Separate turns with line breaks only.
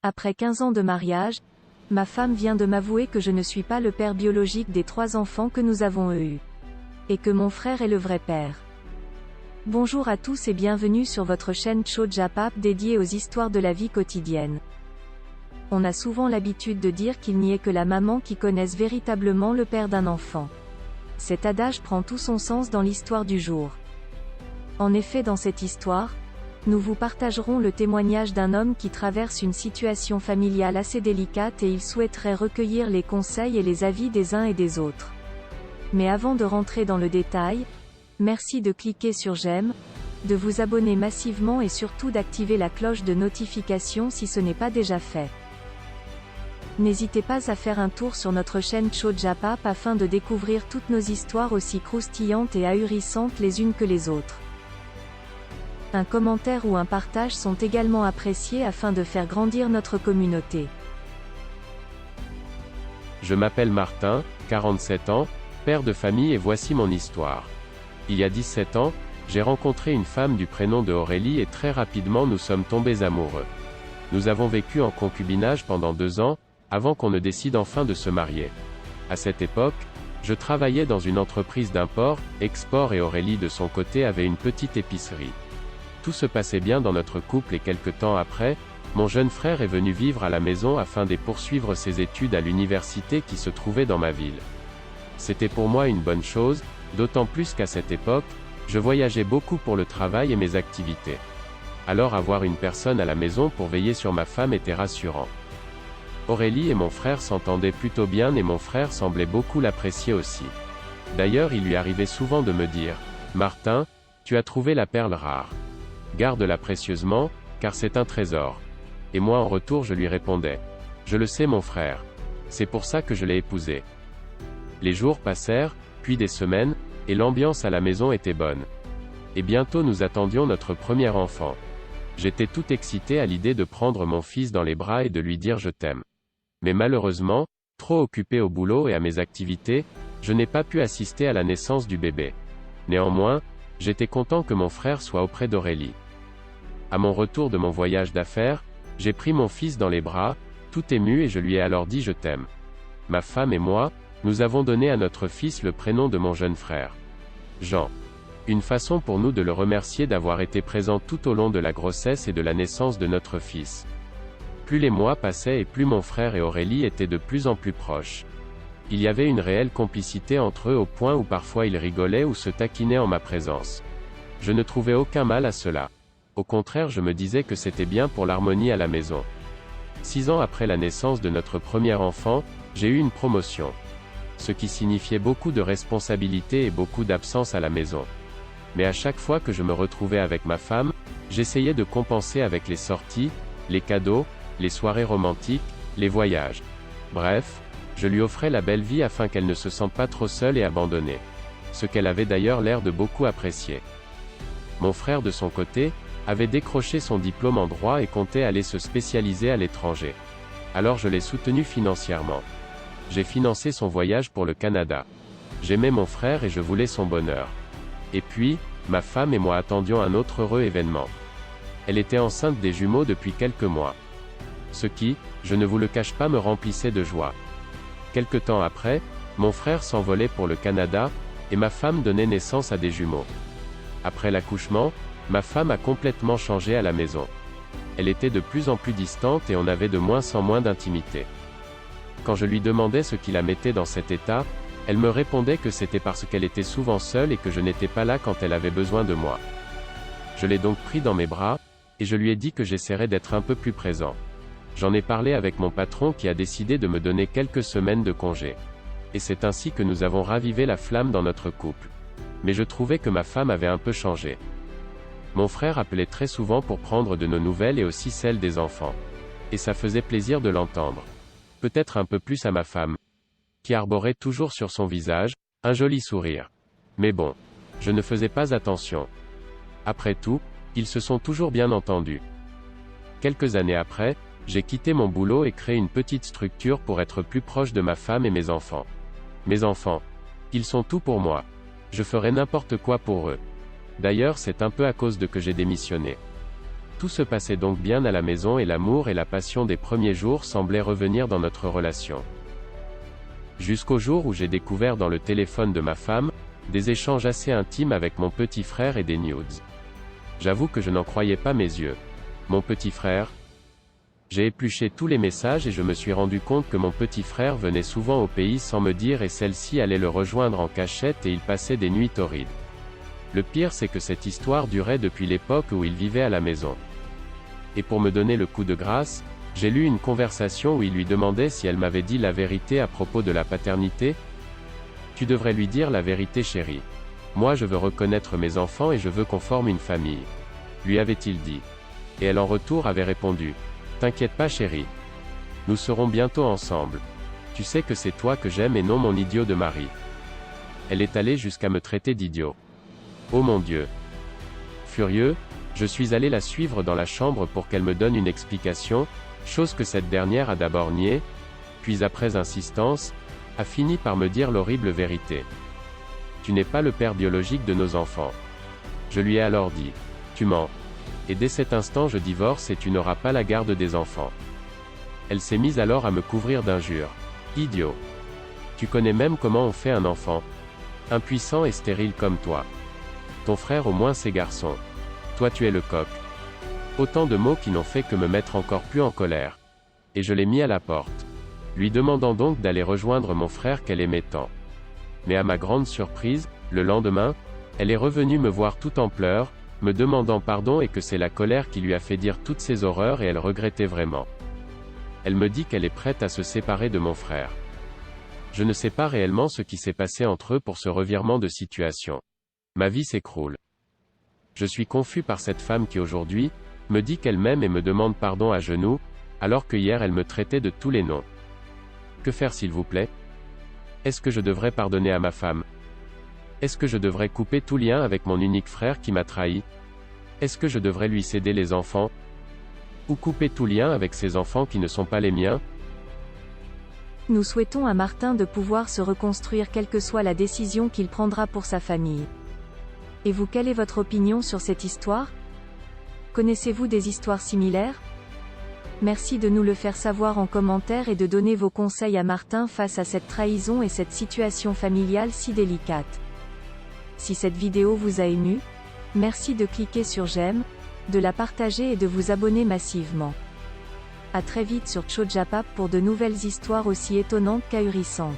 Après 15 ans de mariage, ma femme vient de m'avouer que je ne suis pas le père biologique des 3 enfants que nous avons eus. Et que mon frère est le vrai père. Bonjour à tous et bienvenue sur votre chaîne Chojapap dédiée aux histoires de la vie quotidienne. On a souvent l'habitude de dire qu'il n'y ait que la maman qui connaisse véritablement le père d'un enfant. Cet adage prend tout son sens dans l'histoire du jour. En effet, dans cette histoire, nous vous partagerons le témoignage d'un homme qui traverse une situation familiale assez délicate et il souhaiterait recueillir les conseils et les avis des uns et des autres. Mais avant de rentrer dans le détail, merci de cliquer sur j'aime, de vous abonner massivement et surtout d'activer la cloche de notification si ce n'est pas déjà fait. N'hésitez pas à faire un tour sur notre chaîne Chojapap afin de découvrir toutes nos histoires aussi croustillantes et ahurissantes les unes que les autres. Un commentaire ou un partage sont également appréciés afin de faire grandir notre communauté.
Je m'appelle Martin, 47 ans, père de famille et voici mon histoire. Il y a 17 ans, j'ai rencontré une femme du prénom de Aurélie et très rapidement nous sommes tombés amoureux. Nous avons vécu en concubinage pendant 2 ans, avant qu'on ne décide enfin de se marier. À cette époque, je travaillais dans une entreprise d'import, export et Aurélie de son côté avait une petite épicerie. Tout se passait bien dans notre couple et quelque temps après, mon jeune frère est venu vivre à la maison afin de poursuivre ses études à l'université qui se trouvait dans ma ville. C'était pour moi une bonne chose, d'autant plus qu'à cette époque, je voyageais beaucoup pour le travail et mes activités. Alors avoir une personne à la maison pour veiller sur ma femme était rassurant. Aurélie et mon frère s'entendaient plutôt bien et mon frère semblait beaucoup l'apprécier aussi. D'ailleurs il lui arrivait souvent de me dire « Martin, tu as trouvé la perle rare. Garde-la précieusement, car c'est un trésor. » Et moi en retour je lui répondais « Je le sais mon frère. C'est pour ça que je l'ai épousée. » Les jours passèrent, puis des semaines, et l'ambiance à la maison était bonne. Et bientôt nous attendions notre premier enfant. J'étais tout excité à l'idée de prendre mon fils dans les bras et de lui dire je t'aime. Mais malheureusement, trop occupé au boulot et à mes activités, je n'ai pas pu assister à la naissance du bébé. Néanmoins, j'étais content que mon frère soit auprès d'Aurélie. À mon retour de mon voyage d'affaires, j'ai pris mon fils dans les bras, tout ému et je lui ai alors dit je t'aime. Ma femme et moi, nous avons donné à notre fils le prénom de mon jeune frère. Jean. Une façon pour nous de le remercier d'avoir été présent tout au long de la grossesse et de la naissance de notre fils. Plus les mois passaient et plus mon frère et Aurélie étaient de plus en plus proches. Il y avait une réelle complicité entre eux au point où parfois ils rigolaient ou se taquinaient en ma présence. Je ne trouvais aucun mal à cela. Au contraire, je me disais que c'était bien pour l'harmonie à la maison. 6 ans après la naissance de notre premier enfant, j'ai eu une promotion. Ce qui signifiait beaucoup de responsabilités et beaucoup d'absence à la maison. Mais à chaque fois que je me retrouvais avec ma femme, j'essayais de compenser avec les sorties, les cadeaux, les soirées romantiques, les voyages. Bref, je lui offrais la belle vie afin qu'elle ne se sente pas trop seule et abandonnée. Ce qu'elle avait d'ailleurs l'air de beaucoup apprécier. Mon frère de son côté, avait décroché son diplôme en droit et comptait aller se spécialiser à l'étranger. Alors je l'ai soutenu financièrement. J'ai financé son voyage pour le Canada. J'aimais mon frère et je voulais son bonheur. Et puis, ma femme et moi attendions un autre heureux événement. Elle était enceinte des jumeaux depuis quelques mois. Ce qui, je ne vous le cache pas, me remplissait de joie. Quelque temps après, mon frère s'envolait pour le Canada, et ma femme donnait naissance à des jumeaux. Après l'accouchement, ma femme a complètement changé à la maison. Elle était de plus en plus distante et on avait de moins en moins d'intimité. Quand je lui demandais ce qui la mettait dans cet état, elle me répondait que c'était parce qu'elle était souvent seule et que je n'étais pas là quand elle avait besoin de moi. Je l'ai donc pris dans mes bras, et je lui ai dit que j'essaierais d'être un peu plus présent. J'en ai parlé avec mon patron qui a décidé de me donner quelques semaines de congé. Et c'est ainsi que nous avons ravivé la flamme dans notre couple. Mais je trouvais que ma femme avait un peu changé. Mon frère appelait très souvent pour prendre de nos nouvelles et aussi celles des enfants. Et ça faisait plaisir de l'entendre. Peut-être un peu plus à ma femme, qui arborait toujours sur son visage un joli sourire. Mais bon, je ne faisais pas attention. Après tout, ils se sont toujours bien entendus. Quelques années après, j'ai quitté mon boulot et créé une petite structure pour être plus proche de ma femme et mes enfants. Mes enfants, ils sont tout pour moi. Je ferai n'importe quoi pour eux. D'ailleurs, c'est un peu à cause de que j'ai démissionné. Tout se passait donc bien à la maison et l'amour et la passion des premiers jours semblaient revenir dans notre relation. Jusqu'au jour où j'ai découvert dans le téléphone de ma femme, des échanges assez intimes avec mon petit frère et des nudes. J'avoue que je n'en croyais pas mes yeux. Mon petit frère? J'ai épluché tous les messages et je me suis rendu compte que mon petit frère venait souvent au pays sans me dire et celle-ci allait le rejoindre en cachette et il passait des nuits torrides. Le pire c'est que cette histoire durait depuis l'époque où il vivait à la maison. Et pour me donner le coup de grâce, j'ai lu une conversation où il lui demandait si elle m'avait dit la vérité à propos de la paternité. Tu devrais lui dire la vérité chérie. Moi je veux reconnaître mes enfants et je veux qu'on forme une famille. Lui avait-il dit. Et elle en retour avait répondu. T'inquiète pas chérie. Nous serons bientôt ensemble. Tu sais que c'est toi que j'aime et non mon idiot de mari. Elle est allée jusqu'à me traiter d'idiot. Oh mon Dieu. Furieux, je suis allé la suivre dans la chambre pour qu'elle me donne une explication, chose que cette dernière a d'abord niée, puis après insistance, a fini par me dire l'horrible vérité. Tu n'es pas le père biologique de nos enfants. Je lui ai alors dit. Tu mens. Et dès cet instant je divorce et tu n'auras pas la garde des enfants. Elle s'est mise alors à me couvrir d'injures. Idiot. Tu connais même comment on fait un enfant. Impuissant et stérile comme toi. Ton frère au moins c'est garçon. Toi tu es le coq. Autant de mots qui n'ont fait que me mettre encore plus en colère. Et je l'ai mis à la porte. Lui demandant donc d'aller rejoindre mon frère qu'elle aimait tant. Mais à ma grande surprise, le lendemain, elle est revenue me voir tout en pleurs, me demandant pardon et que c'est la colère qui lui a fait dire toutes ces horreurs et elle regrettait vraiment. Elle me dit qu'elle est prête à se séparer de mon frère. Je ne sais pas réellement ce qui s'est passé entre eux pour ce revirement de situation. Ma vie s'écroule. Je suis confus par cette femme qui aujourd'hui, me dit qu'elle m'aime et me demande pardon à genoux, alors que hier elle me traitait de tous les noms. Que faire s'il vous plaît? Est-ce que je devrais pardonner à ma femme? Est-ce que je devrais couper tout lien avec mon unique frère qui m'a trahi? Est-ce que je devrais lui céder les enfants? Ou couper tout lien avec ses enfants qui ne sont pas les miens?
Nous souhaitons à Martin de pouvoir se reconstruire quelle que soit la décision qu'il prendra pour sa famille. Et vous, quelle est votre opinion sur cette histoire? Connaissez-vous des histoires similaires? Merci de nous le faire savoir en commentaire et de donner vos conseils à Martin face à cette trahison et cette situation familiale si délicate. Si cette vidéo vous a ému, merci de cliquer sur j'aime, de la partager et de vous abonner massivement. À très vite sur Chojapap pour de nouvelles histoires aussi étonnantes qu'ahurissantes.